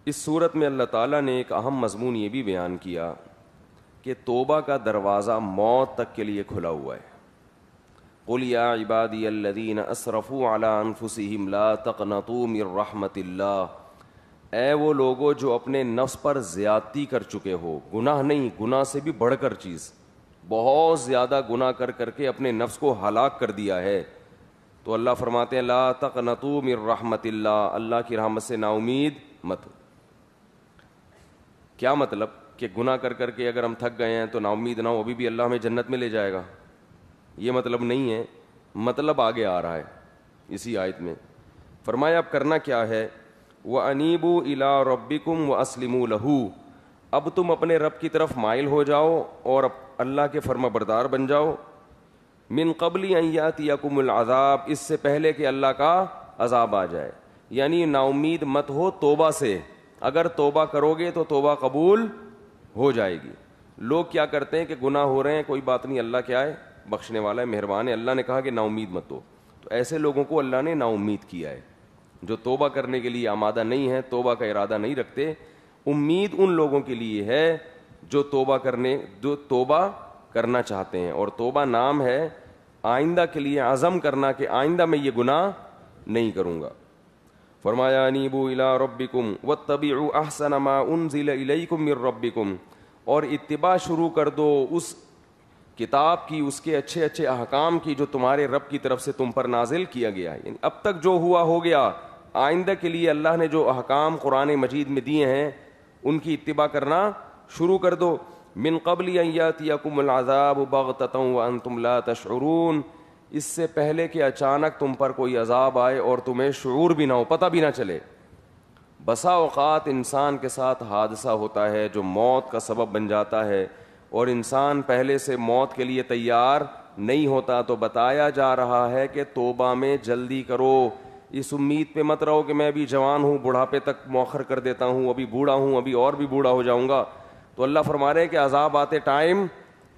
اس صورت میں اللہ تعالیٰ نے ایک اہم مضمون یہ بھی بیان کیا کہ توبہ کا دروازہ موت تک کے لیے کھلا ہوا ہے. قل یا عبادی الذین اسرفوا علی انفسہم لا تقنطوا من رحمت اللہ. اے وہ لوگوں جو اپنے نفس پر زیادتی کر چکے ہو, گناہ نہیں, گناہ سے بھی بڑھ کر چیز, بہت زیادہ گناہ کر کر کے اپنے نفس کو ہلاک کر دیا ہے, تو اللہ فرماتے ہیں لا تقنطوا من رحمت اللہ, اللہ کی رحمت سے نا امید مت. کیا مطلب کہ گناہ کر کر کے اگر ہم تھک گئے ہیں تو نا امید نہ ہو, ابھی بھی اللہ ہمیں جنت میں لے جائے گا, یہ مطلب نہیں ہے. مطلب آگے آ رہا ہے اسی آیت میں. فرمایا اب کرنا کیا ہے, وَأَنِيبُوا إِلَىٰ رَبِّكُمْ وَأَسْلِمُوا لَهُ. اب تم اپنے رب کی طرف مائل ہو جاؤ اور اللہ کے فرما بردار بن جاؤ. من قبل ان یاتیکم العذاب, اس سے پہلے کہ اللہ کا عذاب آ جائے. یعنی نا امید مت ہو توبہ سے, اگر توبہ کرو گے تو توبہ قبول ہو جائے گی. لوگ کیا کرتے ہیں کہ گناہ ہو رہے ہیں, کوئی بات نہیں, اللہ کیا ہے, بخشنے والا ہے, مہربان ہے. اللہ نے کہا کہ نا امید مت ہو, تو ایسے لوگوں کو اللہ نے نا امید کیا ہے جو توبہ کرنے کے لیے آمادہ نہیں ہے, توبہ کا ارادہ نہیں رکھتے. امید ان لوگوں کے لیے ہے جو توبہ کرنا چاہتے ہیں, اور توبہ نام ہے آئندہ کے لیے عزم کرنا کہ آئندہ میں یہ گناہ نہیں کروں گا. فرمایا انیبوا الی ربکم واتبعوا احسن ما انزل الیکم من ربکم, اور اتباع شروع کر دو اس کتاب کی, اس کے اچھے اچھے احکام کی جو تمہارے رب کی طرف سے تم پر نازل کیا گیا ہے. یعنی اب تک جو ہوا ہو گیا, آئندہ کے لیے اللہ نے جو احکام قرآن مجید میں دیے ہیں ان کی اتباع کرنا شروع کر دو. من قبل ان یاتیکم العذاب بغتۃ وانتم لا تشعرون, اس سے پہلے کہ اچانک تم پر کوئی عذاب آئے اور تمہیں شعور بھی نہ ہو, پتہ بھی نہ چلے. بسا اوقات انسان کے ساتھ حادثہ ہوتا ہے جو موت کا سبب بن جاتا ہے, اور انسان پہلے سے موت کے لیے تیار نہیں ہوتا, تو بتایا جا رہا ہے کہ توبہ میں جلدی کرو. اس امید پہ مت رہو کہ میں ابھی جوان ہوں, بڑھاپے تک مؤخر کر دیتا ہوں, ابھی بوڑھا ہوں, ابھی اور بھی بوڑھا ہو جاؤں گا. تو اللہ فرما رہے ہیں کہ عذاب آتے ٹائم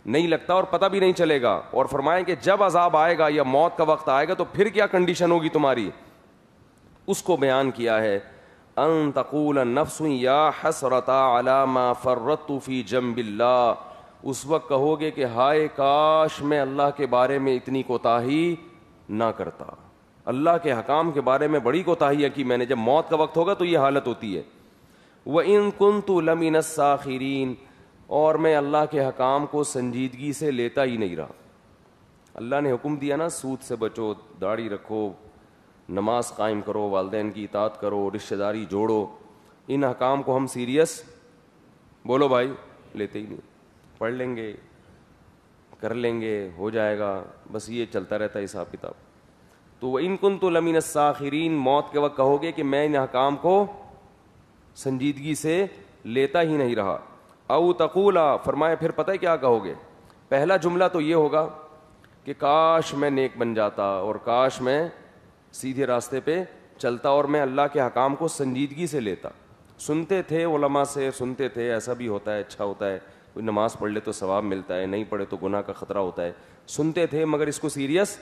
نہیں لگتا اور پتہ بھی نہیں چلے گا, اور فرمائیں کہ جب عذاب آئے گا یا موت کا وقت آئے گا تو پھر کیا کنڈیشن ہوگی تمہاری, اس کو بیان کیا ہے. ان تقول النفس یا حسرۃ علی ما فرطت فی جنب اللہ, اس وقت کہو گے کہ ہائے کاش میں اللہ کے بارے میں اتنی کوتاہی نہ کرتا, اللہ کے حکام کے بارے میں بڑی کوتاہی کی میں نے. جب موت کا وقت ہوگا تو یہ حالت ہوتی ہے. وَإِن كُنتُ لَمِنَ السَّاخِرِينَ, اور میں اللہ کے حکام کو سنجیدگی سے لیتا ہی نہیں رہا. اللہ نے حکم دیا نا, سود سے بچو, داڑھی رکھو, نماز قائم کرو, والدین کی اطاعت کرو, رشتہ داری جوڑو, ان حکام کو ہم سیریس بولو بھائی لیتے ہی نہیں. پڑھ لیں گے, کر لیں گے, ہو جائے گا, بس یہ چلتا رہتا ہے حساب کتاب. تو وَإِن كُنتُ لَمِنَ السَّاخِرِينَ, موت کے وقت کہو گے کہ میں ان حکام کو سنجیدگی سے لیتا ہی نہیں رہا. او تقولا, فرمایا پھر پتہ ہے کیا کہو گے. پہلا جملہ تو یہ ہوگا کہ کاش میں نیک بن جاتا, اور کاش میں سیدھے راستے پہ چلتا, اور میں اللہ کے حکام کو سنجیدگی سے لیتا. سنتے تھے علماء سے, سنتے تھے ایسا بھی ہوتا ہے, اچھا ہوتا ہے, کوئی نماز پڑھ لے تو ثواب ملتا ہے, نہیں پڑھے تو گناہ کا خطرہ ہوتا ہے, سنتے تھے, مگر اس کو سیریس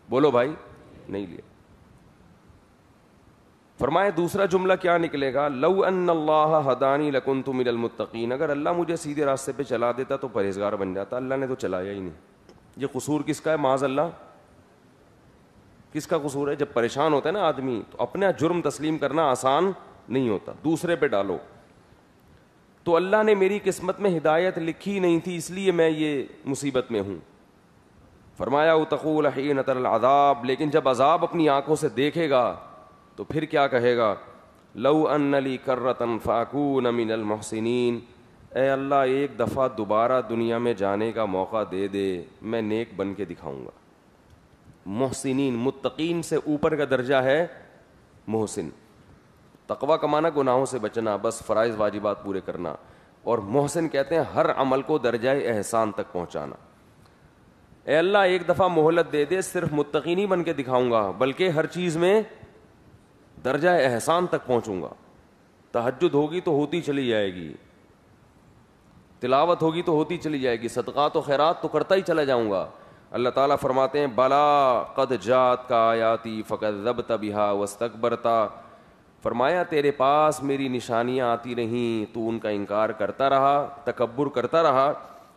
بولو بھائی نہیں لیا. فرمائے دوسرا جملہ کیا نکلے گا, لو ان اللہ ہدانی لکنت من المتقین, اگر اللہ مجھے سیدھے راستے پہ چلا دیتا تو پرہیزگار بن جاتا. اللہ نے تو چلایا ہی نہیں. یہ قصور کس کا ہے معاذ اللہ, کس کا قصور ہے؟ جب پریشان ہوتا ہے نا آدمی تو اپنا جرم تسلیم کرنا آسان نہیں ہوتا, دوسرے پہ ڈالو. تو اللہ نے میری قسمت میں ہدایت لکھی نہیں تھی, اس لیے میں یہ مصیبت میں ہوں. فرمایا تقول حین تر العذاب, لیکن جب عذاب اپنی آنکھوں سے دیکھے گا تو پھر کیا کہے گا, لو ان لی کرۃ فاکون من المحسنین, اے اللہ ایک دفعہ دوبارہ دنیا میں جانے کا موقع دے دے, میں نیک بن کے دکھاؤں گا. محسنین, متقین سے اوپر کا درجہ ہے محسن. تقویٰ کا معنی گناہوں سے بچنا, بس فرائض واجبات پورے کرنا, اور محسن کہتے ہیں ہر عمل کو درجہ احسان تک پہنچانا. اے اللہ ایک دفعہ مہلت دے دے, صرف متقی نہیں بن کے دکھاؤں گا بلکہ ہر چیز میں درجہ احسان تک پہنچوں گا. تہجد ہوگی تو ہوتی چلی جائے گی, تلاوت ہوگی تو ہوتی چلی جائے گی, صدقات و خیرات تو کرتا ہی چلا جاؤں گا. اللہ تعالیٰ فرماتے ہیں بلا قد جات کا آیاتی فکذبت بہا واستکبرتا, فرمایا تیرے پاس میری نشانیاں آتی رہیں تو ان کا انکار کرتا رہا, تکبر کرتا رہا.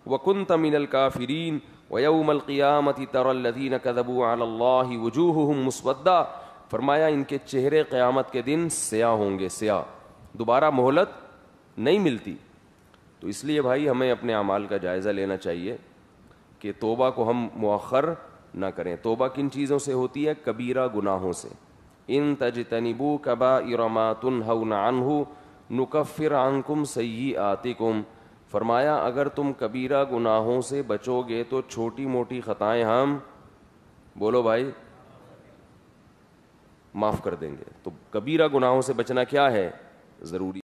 وَكُنْتَ مِنَ الْكَافِرِينَ وَيَوْمَ الْقِيَامَةِ تَرَى الَّذِينَ كَذَبُوا عَلَى اللَّهِ وُجُوهُهُمْ مُسْوَدَّةٌ. فرمایا ان کے چہرے قیامت کے دن سیاہ ہوں گے, سیاہ, دوبارہ مہلت نہیں ملتی. تو اس لیے بھائی ہمیں اپنے اعمال کا جائزہ لینا چاہیے کہ توبہ کو ہم مؤخر نہ کریں. توبہ کن چیزوں سے ہوتی ہے؟ کبیرہ گناہوں سے. ان تجتنبوا کبائر ما تنہون عنہ نکفر عنکم سیئاتکم. فرمایا اگر تم کبیرہ گناہوں سے بچو گے تو چھوٹی موٹی خطائیں ہم, بولو بھائی, معاف کر دیں گے. تو کبیرہ گناہوں سے بچنا کیا ہے؟ ضروری.